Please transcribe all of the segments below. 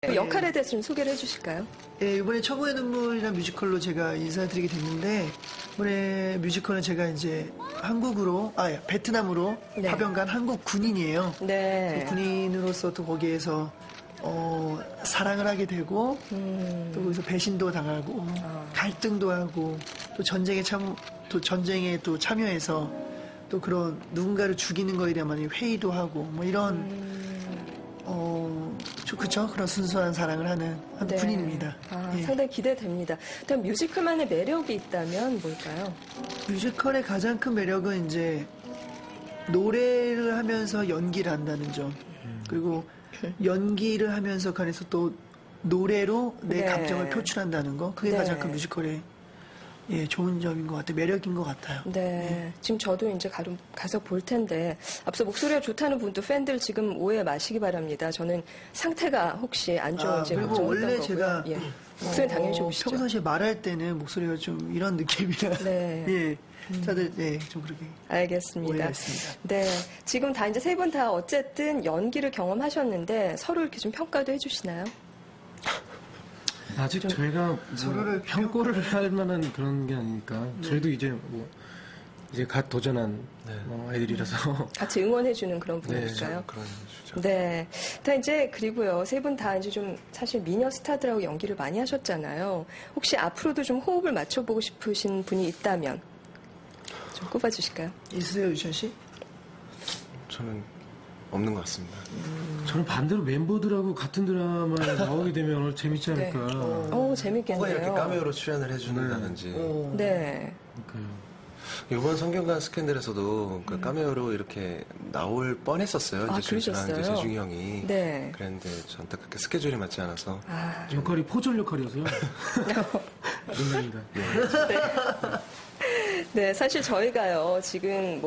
그 역할에 대해서 좀 소개를 해주실까요? 예, 이번에 처고의 눈물이라는 뮤지컬로 제가 인사드리게 됐는데, 이번에 뮤지컬은 제가 이제 베트남으로 네. 파병 간 한국 군인이에요. 네. 그 군인으로서 또 거기에서 사랑을 하게 되고, 또 거기서 배신도 당하고, 갈등도 하고, 또 전쟁에 또 참여해서 또 그런 누군가를 죽이는 거에 대한 회의도 하고, 뭐 이런 그쵸? 그런 순수한 사랑을 하는 네. 군인입니다. 예. 상당히 기대됩니다. 일단 뮤지컬만의 매력이 있다면 뭘까요? 뮤지컬의 가장 큰 매력은 이제 노래를 하면서 연기를 한다는 점. 그리고 연기를 하면서 그 안에서 또 노래로 내 네. 감정을 표출한다는 거. 그게 네. 가장 큰 뮤지컬의 좋은 점인 것 같아요. 매력인 것 같아요. 네. 지금 저도 이제 가서 볼 텐데, 앞서 목소리가 좋다는 분도 팬들 지금 오해 마시기 바랍니다. 저는 상태가 혹시 안 좋은지 그리고 걱정했던 원래 거고요. 제가 예. 목소리 당연히 좋으시죠? 평상시에 말할 때는 목소리가 좀 이런 느낌이라. 네. 예. 다들 좀 그렇게 알겠습니다. 오해가 있습니다. 네. 지금 다 이제 세 분 다 어쨌든 연기를 경험하셨는데 서로 이렇게 좀 평가도 해주시나요? 아직 저희가 서로를 평가를 할 만한 그런 게 아니니까 저희도 이제 이제 갓 도전한 아이들이라서 같이 응원해주는 그런 분위기일까요? 그런 주죠. 네. 다 이제 그리고요. 세 분 다 이제 좀 사실 미녀 스타들하고 연기를 많이 하셨잖아요. 혹시 앞으로도 좀 호흡을 맞춰보고 싶으신 분이 있다면 좀 꼽아주실까요? 있으세요, 유찬 씨? 저는 없는 것 같습니다. 저는 반대로 멤버들하고 같은 드라마에 나오게 되면 오늘 재밌지 않을까. 오, 재밌겠네요. 누가 이렇게 카메오로 출연을 해주는다든지. 네. 그러니까요. 이번 성균관 스캔들에서도 그 카메오로 이렇게 나올 뻔했었어요. 아, 이제 저랑 이제 그러셨어요? 재중이 형이. 네. 그랬는데 전 안타깝게 스케줄이 맞지 않아서. 역할이 포졸 역할이어서요. 농담입니다. 네, 사실 저희가요, 지금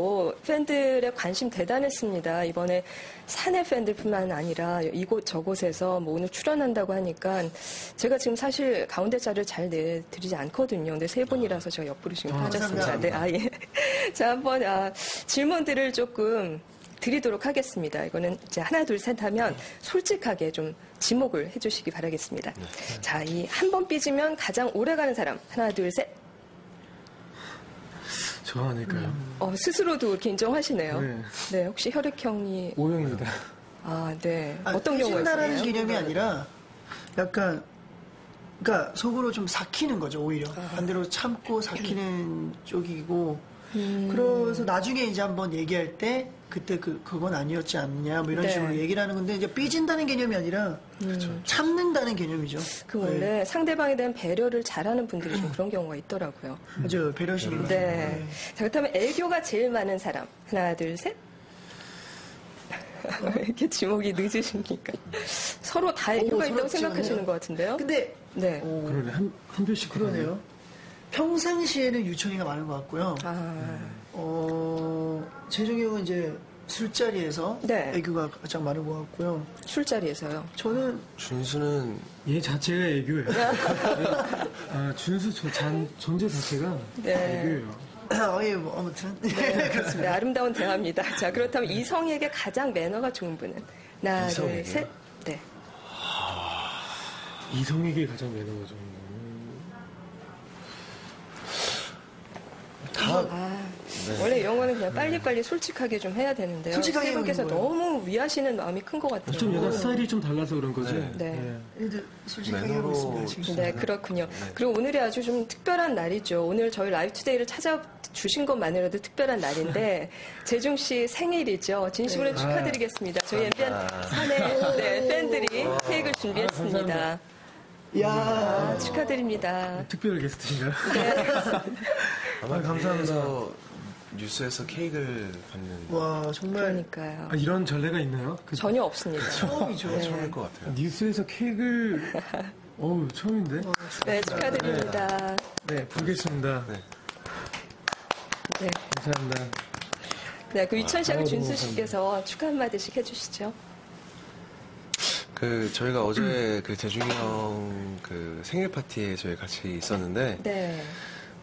팬들의 관심 대단했습니다. 이번에 사내 팬들뿐만 아니라 이곳 저곳에서 오늘 출연한다고 하니까 제가 지금 사실 가운데 자를 잘 내드리지 않거든요. 근데 세 분이라서 제가 옆으로 지금 빠졌습니다. 네, 예. 자, 한번 질문들을 조금 드리도록 하겠습니다. 이거는 이제 하나, 둘, 셋 하면 솔직하게 좀 지목을 해주시기 바라겠습니다. 자, 이 한 번 삐지면 가장 오래가는 사람. 하나, 둘, 셋. 저 아닐까요? 스스로도 이렇게 인정하시네요. 네. 네, 혹시 혈액형이. O형입니다. 네. 어떤 경우가 삐진다라는 있어요? 개념이 아니라 약간 그러니까 속으로 좀 삭히는 거죠, 오히려. 반대로 참고 삭히는 쪽이고. 그래서 나중에 이제 한번 얘기할 때 그때 그건 아니었지 않냐 뭐 이런 네. 식으로 얘기를 하는 건데 이제 삐진다는 개념이 아니라 참는다는 개념이죠. 그 원래 상대방에 대한 배려를 잘하는 분들이 좀 그런 경우가 있더라고요. 맞아요. 배려심이. 네. 자, 그렇다면 애교가 제일 많은 사람. 하나, 둘, 셋. 이렇게 지목이 늦으시니까. 서로 다 애교가 있다고 서럽지 생각하시는 않네요. 것 같은데요? 근데 네. 그러네. 한 표씩. 그러네요. 평상시에는 유천이가 많은 것 같고요. 재중이 형은 이제 술자리에서 네. 애교가 가장 많은 것 같고요. 술자리에서요. 저는 준수는 얘 자체가 애교예요. 준수 존재 자체가 네. 애교예요. 아무튼 네, 아름다운 대화입니다. 자, 그렇다면 이성에게 가장 매너가 좋은 분은? 하나, 둘, 이성에게요? 셋. 네. 이성에게 가장 매너가 좋은 거는 원래 이런 거는 그냥 빨리빨리 솔직하게 좀 해야 되는데요. 솔직하게 세 분께서 하는 거예요. 너무 위하시는 마음이 큰 것 같아요. 좀 여자 스타일이 좀 달라서 그런 거지. 네. 애들 솔직하게 매너로- 하고 있습니다. 지금. 네, 그렇군요. 그리고 오늘이 아주 좀 특별한 날이죠. 오늘 저희 라이브 투데이를 찾아주신 것만으로도 특별한 날인데, 재중 씨 생일이죠. 진심으로 축하드리겠습니다. 저희 MBN 사내 팬들이 케이크를 준비했습니다. 야 축하드립니다. 특별 게스트신가요? 감사합니다. 뉴스에서 케이크를 받는 와 정말 그러니까요. 이런 전례가 있나요? 전혀 없습니다. 처음이죠. 처음일 것 같아요. 뉴스에서 케이크를 처음인데? 네, 축하드립니다. 네, 보겠습니다. 네. 네. 감사합니다. 네, 그 유천 씨하고 너무 준수 씨께서 축하 한마디씩 해주시죠. 저희가 어제 그 재중이 형 그 생일 파티에 저희 같이 있었는데 네.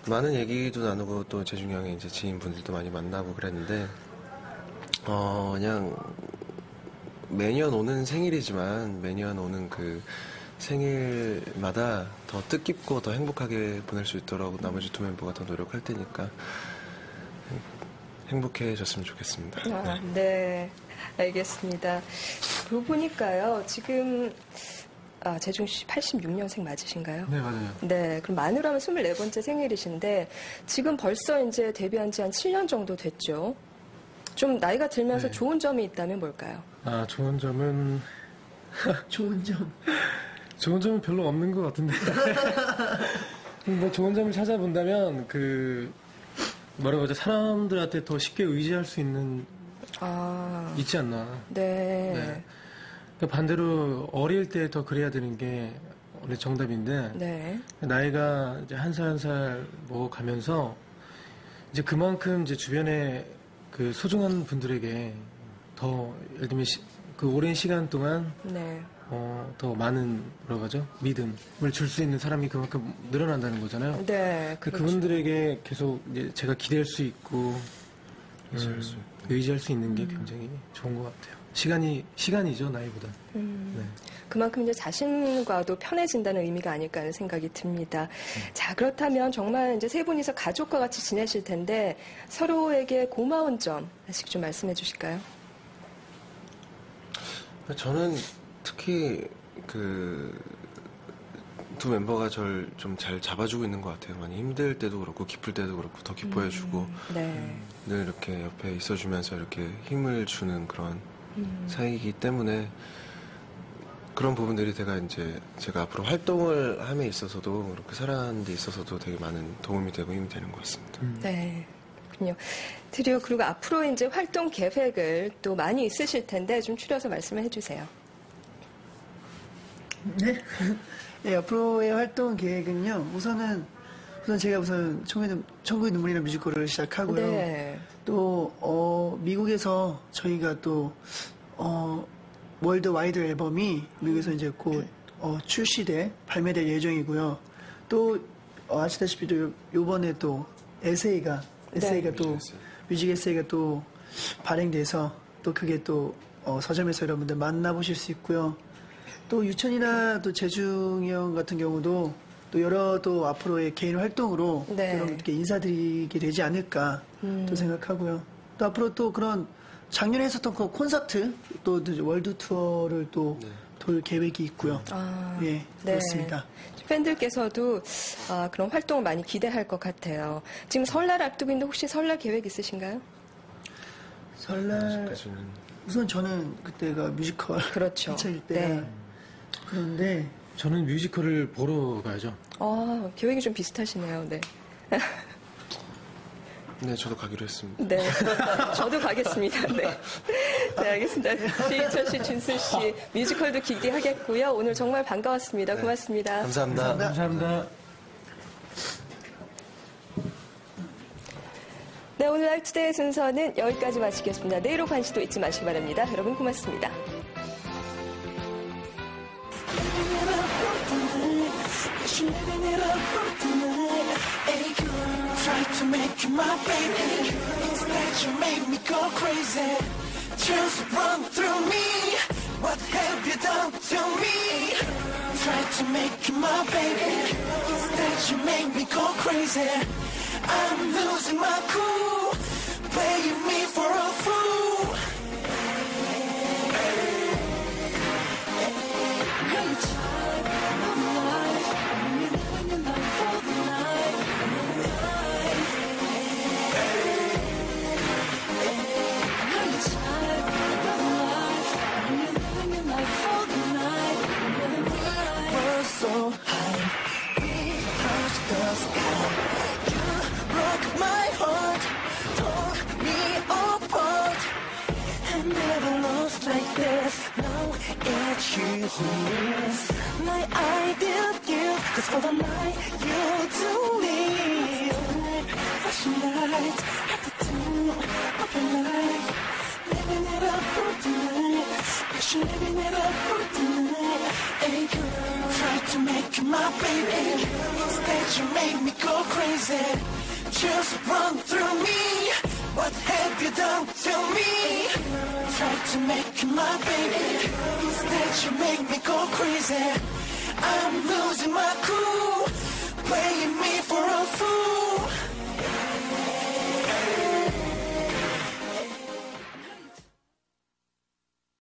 많은 얘기도 나누고 또 재중이 형의 이제 지인분들도 많이 만나고 그랬는데 그냥 매년 오는 생일이지만 매년 오는 그 생일마다 더 뜻깊고 더 행복하게 보낼 수 있도록 나머지 두 멤버가 더 노력할 테니까 행복해졌으면 좋겠습니다. 아, 네. 알겠습니다. 그러고 보니까요, 지금, 재중 씨 86년생 맞으신가요? 네, 맞아요. 네. 그럼 만으로 하면 24번째 생일이신데, 지금 벌써 이제 데뷔한 지 한 7년 정도 됐죠? 좀 나이가 들면서 네. 좋은 점이 있다면 뭘까요? 좋은 점은 좋은 점. 좋은 점은 별로 없는 것 같은데. 뭐 좋은 점을 찾아본다면 뭐라고 하죠? 사람들한테 더 쉽게 의지할 수 있는 있지 않나. 네. 그러니까 반대로 어릴 때 더 그래야 되는 게 원래 정답인데 네. 나이가 이제 한 살 한 살 먹어가면서 이제 그만큼 이제 주변에 그 소중한 분들에게 더 예를 들면 그 오랜 시간 동안 네. 더 많은 뭐라고 하죠? 믿음을 줄 수 있는 사람이 그만큼 늘어난다는 거잖아요. 네. 그렇죠. 그분들에게 계속 이제 제가 기댈 수 있고 의지할 수 있는 게 굉장히 좋은 것 같아요. 시간이죠, 나이보다. 네. 그만큼 이제 자신과도 편해진다는 의미가 아닐까 하는 생각이 듭니다. 자, 그렇다면 정말 이제 세 분이서 가족과 같이 지내실 텐데 서로에게 고마운 점 하나씩 좀 말씀해 주실까요? 저는 특히 두 멤버가 저를 좀 잘 잡아주고 있는 것 같아요. 많이 힘들 때도 그렇고 기쁠 때도 그렇고 더 기뻐해주고 네. 늘 이렇게 옆에 있어주면서 이렇게 힘을 주는 그런 사이이기 때문에 그런 부분들이 제가 앞으로 활동을 함에 있어서도 그렇게 살아가는 데 있어서도 되게 많은 도움이 되고 힘이 되는 것 같습니다. 네. 그렇군요. 드디어 그리고 앞으로 이제 활동 계획을 또 많이 있으실 텐데 좀 추려서 말씀을 해주세요. 네. 네, 앞으로의 활동 계획은요. 우선 제가 천국의 눈물이라는 뮤지컬을 시작하고요. 네. 또 미국에서 저희가 또 월드 와이드 앨범이 미국에서 이제 곧 발매될 예정이고요. 또 아시다시피 또 요번에 또 에세이가 또 뮤직 에세이가 또 발행돼서 또 그게 또 서점에서 여러분들 만나보실 수 있고요. 또 유천이나 또 재중이 형 같은 경우도 또 여러 또 앞으로의 개인 활동으로 네. 여러분들께 인사드리게 되지 않을까 또 생각하고요. 또 앞으로 또 그런 작년에 했었던 그 콘서트 또 월드 투어를 또 돌 계획이 있고요. 예, 그렇습니다. 팬들께서도 그런 활동을 많이 기대할 것 같아요. 지금 설날 앞두고 있는데 혹시 설날 계획 있으신가요? 설날 아직까지는 우선 저는 그때가 뮤지컬 그렇죠. 한창일 때라 네. 그런데 저는 뮤지컬을 보러 가야죠. 계획이 좀 비슷하시네요. 네. 네, 저도 가기로 했습니다. 네. 저도 가겠습니다. 네. 네, 알겠습니다. 이천 씨, 준수 씨, 뮤지컬도 기대하겠고요. 오늘 정말 반가웠습니다. 네. 고맙습니다. 감사합니다. 감사합니다. 네, 오늘 알투데이 순서는 여기까지 마치겠습니다. 내일 오후 1시도 잊지 마시기 바랍니다. 여러분 고맙습니다. Try to make you my baby. Instead you make me go crazy. Just run through me. What have you done to me? Try to make you my baby. Instead you make me go crazy. I'm losing my cool. Playing me for a fool. I'm tired of life. I'm living your life for the night. So high, we touched the sky. You broke my heart, tore me apart. I never lost like this. Now it's you who is my ideal gift. 'Cause for the night you do me, flashing lights at the tune of your life. Living it up for tonight. Yes, you're living it up for tonight. Hey girl, try to make you my baby. Instead you make me go crazy. Just run through me. What have you done to me? try to make you my baby. Instead you make me go crazy. I'm losing my cool.